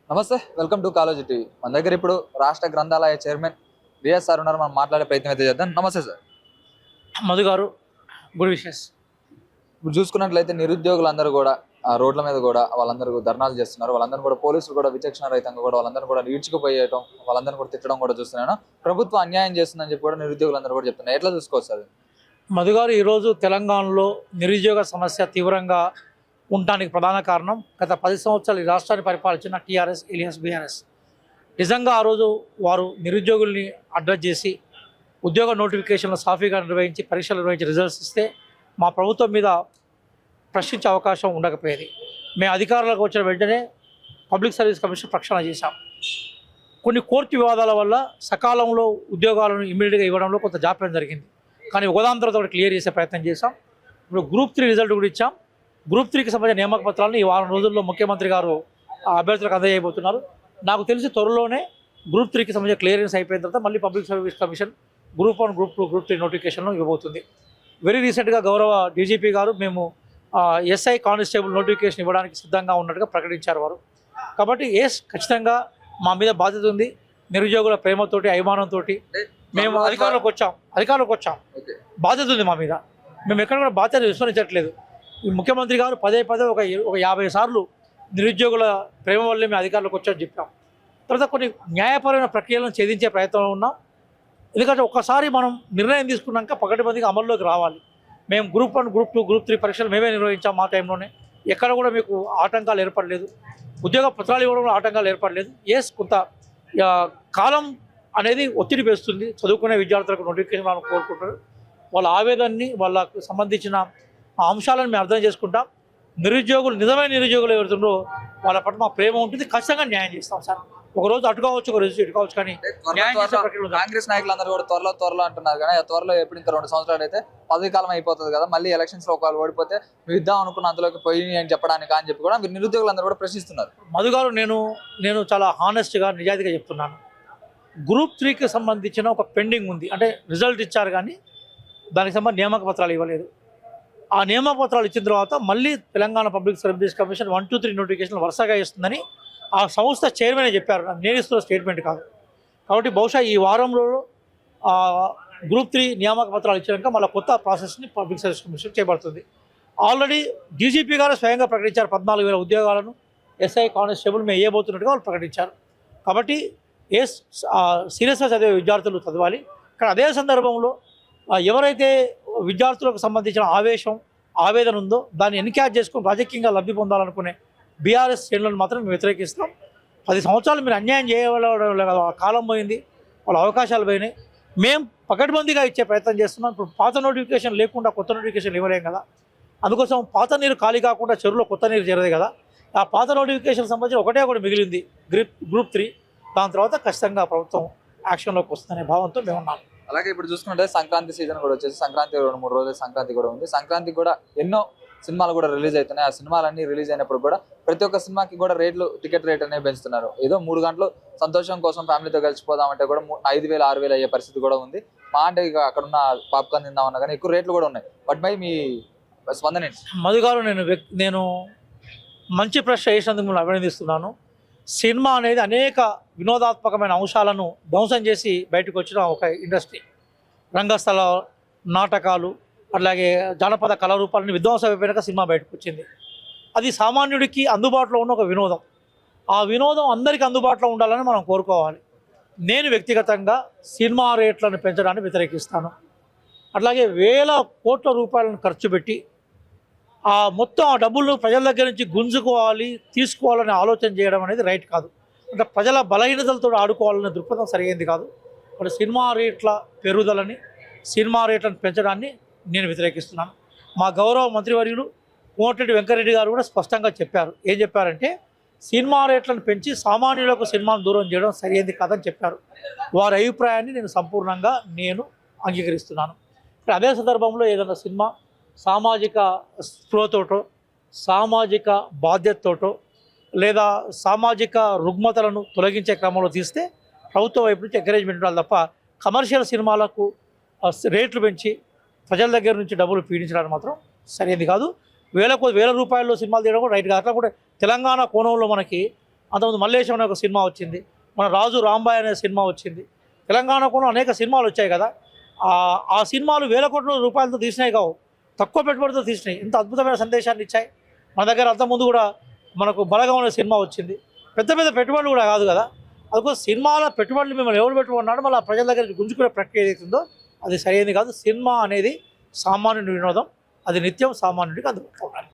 నమస్తే, welcome to college TV. మన దగ్గర ఇప్పుడు రాష్ట్ర గ్రంథాలయ చైర్మన్ విఎస్ సార్ ఉన్నారు. మనం మాట్లాడే ప్రయత్నం అయితే చేద్దాం. నమస్తే సార్. మధు గారు, గుడ్ విషెస్. ఇప్పుడు చూసుకున్నట్లయితే నిరుద్యోగులందరూ కూడా రోడ్ల మీద కూడా వాళ్ళందరూ ధర్నాలు చేస్తున్నారు. వాళ్ళందరూ కూడా పోలీసులు కూడా విచక్షణ రహితంగా కూడా వాళ్ళందరూ కూడా ఈడ్చుకుపోయేయటం, వాళ్ళందరూ కూడా తిట్టడం కూడా చూస్తున్నాను. ప్రభుత్వం అన్యాయం చేస్తుందని చెప్పి కూడా నిరుద్యోగులందరూ కూడా చెప్తున్నారు. ఎట్లా చూసుకోవచ్చు సార్? మధు గారు, ఈరోజు తెలంగాణలో నిరుద్యోగ సమస్య తీవ్రంగా ఉండటానికి ప్రధాన కారణం గత 10 సంవత్సరాలు ఈ రాష్ట్రాన్ని పరిపాలించిన టీఆర్ఎస్ ఎలియన్స్ బీఆర్ఎస్. నిజంగా ఆ రోజు వారు నిరుద్యోగుల్ని అడ్రస్ చేసి ఉద్యోగ నోటిఫికేషన్లు సాఫీగా నిర్వహించి పరీక్షలు నిర్వహించి రిజల్ట్స్ ఇస్తే మా ప్రభుత్వం మీద ప్రశ్నించే అవకాశం ఉండకపోయేది. మేము అధికారులకు వచ్చిన వెంటనే పబ్లిక్ సర్వీస్ కమిషన్ ప్రక్షాళన చేశాం. కొన్ని కోర్టు వివాదాల వల్ల సకాలంలో ఉద్యోగాలను ఇమ్మీడియట్గా ఇవ్వడంలో కొంత జాప్యం జరిగింది. కానీ ఉదాంతరతో క్లియర్ చేసే ప్రయత్నం చేశాం. ఇప్పుడు గ్రూప్ 3 రిజల్ట్ కూడా ఇచ్చాం. గ్రూప్ 3కి సంబంధించిన నియామక పత్రాలను ఈ వారం రోజుల్లో ముఖ్యమంత్రి గారు అభ్యర్థులకు అందజేయబోతున్నారు. నాకు తెలిసి త్వరలోనే గ్రూప్ 3కి సంబంధించిన క్లియరెన్స్ అయిపోయిన తర్వాత మళ్ళీ public service commission group 1, group 2, group 3 నోటిఫికేషన్లు ఇవ్వబోతుంది. వెరీ రీసెంట్గా గౌరవ డీజీపీ గారు మేము ఎస్ఐ కానిస్టేబుల్ నోటిఫికేషన్ ఇవ్వడానికి సిద్ధంగా ఉన్నట్టుగా ప్రకటించారు వారు. కాబట్టి ఖచ్చితంగా మా మీద బాధ్యత ఉంది. నిరుద్యోగుల ప్రేమతోటి, అభిమానంతో మేము అధికారంలోకి వచ్చాం. బాధ్యత ఉంది మా మీద. మేము ఎక్కడ కూడా బాధ్యత విస్మరించట్లేదు. ఈ ముఖ్యమంత్రి గారు పదే ఒక 50 సార్లు నిరుద్యోగుల ప్రేమ వల్లే మేము అధికారంలోకి వచ్చామని చెప్పాం. తర్వాత కొన్ని న్యాయపరమైన ప్రక్రియలను ఛేదించే ప్రయత్నంలో ఉన్నాం. ఎందుకంటే ఒక్కసారి మనం నిర్ణయం తీసుకున్నాక పకడ్బందీగా అమల్లోకి రావాలి. మేము గ్రూప్ 1, గ్రూప్ 2, గ్రూప్ 3 పరీక్షలు మేమే నిర్వహించాం. మా టైంలోనే ఎక్కడ కూడా మీకు ఆటంకాలు ఏర్పడలేదు. ఉద్యోగ పత్రాలు ఇవ్వడంలో ఆటంకాలు ఏర్పడలేదు. కొంత కాలం అనేది ఒత్తిడి పెంచుతుంది. చదువుకునే విద్యార్థులకు నోటిఫికేషన్ వాళ్ళని కోరుకుంటారు. వాళ్ళ ఆవేదనని, వాళ్ళకు సంబంధించిన అంశాలను మేము అర్థం చేసుకుంటాం. నిజమైన నిరుద్యోగులు ఎవరుతుందో వాళ్ళ పట్ల మా ప్రేమ ఉంటుంది. ఖచ్చితంగా న్యాయం చేస్తాం సార్. ఒకరోజు అటు కావచ్చు, ఒక రోజు ఇటు కావచ్చు, కానీ కాంగ్రెస్ నాయకులందరూ కూడా త్వరలో అంటున్నారు. కానీ త్వరలో ఎప్పుడు ఇంకా 2 సంవత్సరాలు అయితే పదవి కాలం అయిపోతుంది కదా, మళ్ళీ ఎలక్షన్స్ లో ఒకవేళ ఓడిపోతే మీరు ఇద్దాం అనుకున్న అందులోకి పోయి అని చెప్పడానికి అని చెప్పి కూడా మీరు నిరుద్యోగులందరూ కూడా ప్రశ్నిస్తున్నారు. మధు గారు, నేను చాలా హానెస్ట్గా, నిజాయితీగా చెప్తున్నాను. గ్రూప్ 3కి సంబంధించిన ఒక పెండింగ్ ఉంది. అంటే రిజల్ట్ ఇచ్చారు కానీ దానికి సంబంధించి నియామక పత్రాలు ఇవ్వలేదు. ఆ నియామక పత్రాలు ఇచ్చిన తర్వాత మళ్ళీ తెలంగాణ పబ్లిక్ సర్వీస్ కమిషన్ 1, 2, 3 నోటిఫికేషన్లు వరుసగా ఇస్తుందని ఆ సంస్థ చైర్మన్ చెప్పారు. నేను ఇస్తున్న స్టేట్మెంట్ కాదు. కాబట్టి బహుశా ఈ వారంలో గ్రూప్ 3 నియామక పత్రాలు ఇచ్చాక మళ్ళీ కొత్త ప్రాసెస్ని పబ్లిక్ సర్వీస్ కమిషన్ చేపడుతుంది. ఆల్రెడీ డీజీపీ గారు స్వయంగా ప్రకటించారు. 14,000 ఉద్యోగాలను ఎస్ఐ కానిస్టేబుల్ మేము వేయబోతున్నట్టుగా వాళ్ళు ప్రకటించారు. కాబట్టి సీరియస్గా చదివే విద్యార్థులు చదవాలి. కానీ అదే సందర్భంలో ఎవరైతే విద్యార్థులకు సంబంధించిన ఆవేదన ఉందో దాన్ని ఎన్క్యాచ్ చేసుకుని రాజకీయంగా లబ్ధి పొందాలనుకునే బీఆర్ఎస్ శ్రేణులను మాత్రం మేము వ్యతిరేకిస్తాం. 10 సంవత్సరాలు మీరు అన్యాయం చేయగల కాలం పోయింది, వాళ్ళ అవకాశాలు పోయినాయి. మేము పకడ్బందీగా ఇచ్చే ప్రయత్నం చేస్తున్నాం. ఇప్పుడు పాత నోటిఫికేషన్ లేకుండా కొత్త నోటిఫికేషన్ ఇవ్వలేం కదా. అందుకోసం పాత నీరు ఖాళీ కాకుండా చెరువులో కొత్త నీరు చేరదు కదా. ఆ పాత నోటిఫికేషన్ సంబంధించి ఒకటి మిగిలింది, గ్రూప్ 3. దాని తర్వాత ఖచ్చితంగా ప్రభుత్వం యాక్షన్లోకి వస్తుందనే భావంతో మేము ఉన్నాం. అలాగే ఇప్పుడు చూసుకుంటే సంక్రాంతి సీజన్ కూడా వచ్చేసి, సంక్రాంతి 2-3 రోజులు సంక్రాంతి కూడా ఉంది. సంక్రాంతికి కూడా ఎన్నో సినిమాలు కూడా రిలీజ్ అవుతున్నాయి. ఆ సినిమాలన్నీ రిలీజ్ అయినప్పుడు కూడా ప్రతి ఒక్క సినిమాకి కూడా టికెట్ రేట్ అనేది పెంచుతున్నారు. ఏదో 3 గంటలు సంతోషం కోసం ఫ్యామిలీతో కలిసిపోదామంటే కూడా 5,000, 6,000 అయ్యే పరిస్థితి కూడా ఉంది. మా అంటే ఇక అక్కడున్న పాప్కార్న్ తిందామన్నా కానీ ఎక్కువ రేట్లు కూడా ఉన్నాయి. వాటిపై మీ స్పందన ఏంటి? మధు గారు, నేను మంచి ప్రశ్న వేసినందుకు మిమ్మల్ని అభినందిస్తున్నాను. సినిమా అనేది అనేక వినోదాత్మకమైన అంశాలను ధ్వంసం చేసి బయటకు వచ్చిన ఒక ఇండస్ట్రీ. రంగస్థల నాటకాలు, అట్లాగే జానపద కళారూపాలని విధ్వంసం అయిపోయినాక సినిమా బయటకు వచ్చింది. అది సామాన్యుడికి అందుబాటులో ఉన్న ఒక వినోదం. ఆ వినోదం అందరికీ అందుబాటులో ఉండాలని మనం కోరుకోవాలి. నేను వ్యక్తిగతంగా సినిమా రేట్లను పెంచడాన్ని వ్యతిరేకిస్తాను. అట్లాగే వేల కోట్ల రూపాయలను ఖర్చు పెట్టి మొత్తం ఆ డబ్బులు ప్రజల దగ్గర నుంచి గుంజుకోవాలి, తీసుకోవాలని ఆలోచన చేయడం అనేది రైట్ కాదు. అంటే ప్రజల బలహీనతలతో ఆడుకోవాలనే దృక్పథం సరైనది కాదు. ఇప్పుడు సినిమా రేట్ల పెరుగుదలని, సినిమా రేట్లను పెంచడాన్ని నేను వ్యతిరేకిస్తున్నాను. మా గౌరవ మంత్రివర్యులు కోమటిరెడ్డి వెంకరెడ్డి గారు కూడా స్పష్టంగా చెప్పారు. ఏం చెప్పారంటే, సినిమా రేట్లను పెంచి సామాన్యులకు సినిమాను దూరం చేయడం సరైనది కాదని చెప్పారు. వారి అభిప్రాయాన్ని నేను సంపూర్ణంగా అంగీకరిస్తున్నాను. అదే సందర్భంలో ఏదైనా సినిమా సామాజిక స్పృహతోటో, సామాజిక బాధ్యతతోటో, లేదా సామాజిక రుగ్మతలను తొలగించే క్రమంలో తీస్తే ప్రభుత్వం వైపు నుంచి ఎంకరేజ్మెంట్ ఉండాలి తప్ప కమర్షియల్ సినిమాలకు రేట్లు పెంచి ప్రజల దగ్గర నుంచి డబ్బులు పీడించడానికి మాత్రం సరైనది కాదు. వేల రూపాయల్లో సినిమాలు తీయడం కూడా రైట్ కాదు. అట్లా కూడా తెలంగాణ కోణంలో మనకి అంతకుముందు మల్లేశం అనే ఒక సినిమా వచ్చింది, మన రాజు రాంబాయ్ అనే సినిమా వచ్చింది. తెలంగాణకు అనేక సినిమాలు వచ్చాయి కదా. ఆ సినిమాలు వేల కోట్ల రూపాయలతో తీసినాయి కావు, తక్కువ పెట్టుబడితో తీసినాయి. ఇంత అద్భుతమైన సందేశాన్ని ఇచ్చాయి. మన దగ్గర అంతకుముందు కూడా మనకు బలగం అనే సినిమా వచ్చింది, పెద్ద పెద్ద పెట్టుబడులు కూడా కాదు కదా. అందుకోసం సినిమాల పెట్టుబడులు మిమ్మల్ని ఎవరు పెట్టుకున్నాడు, మళ్ళీ ప్రజల దగ్గర గుంజుకునే ప్రక్రియ ఏదైతుందో అది సరైనది కాదు. సినిమా అనేది సామాన్యుడి వినోదం, అది నిత్యం సామాన్యుడికి అందుబాటులో ఉండాలి.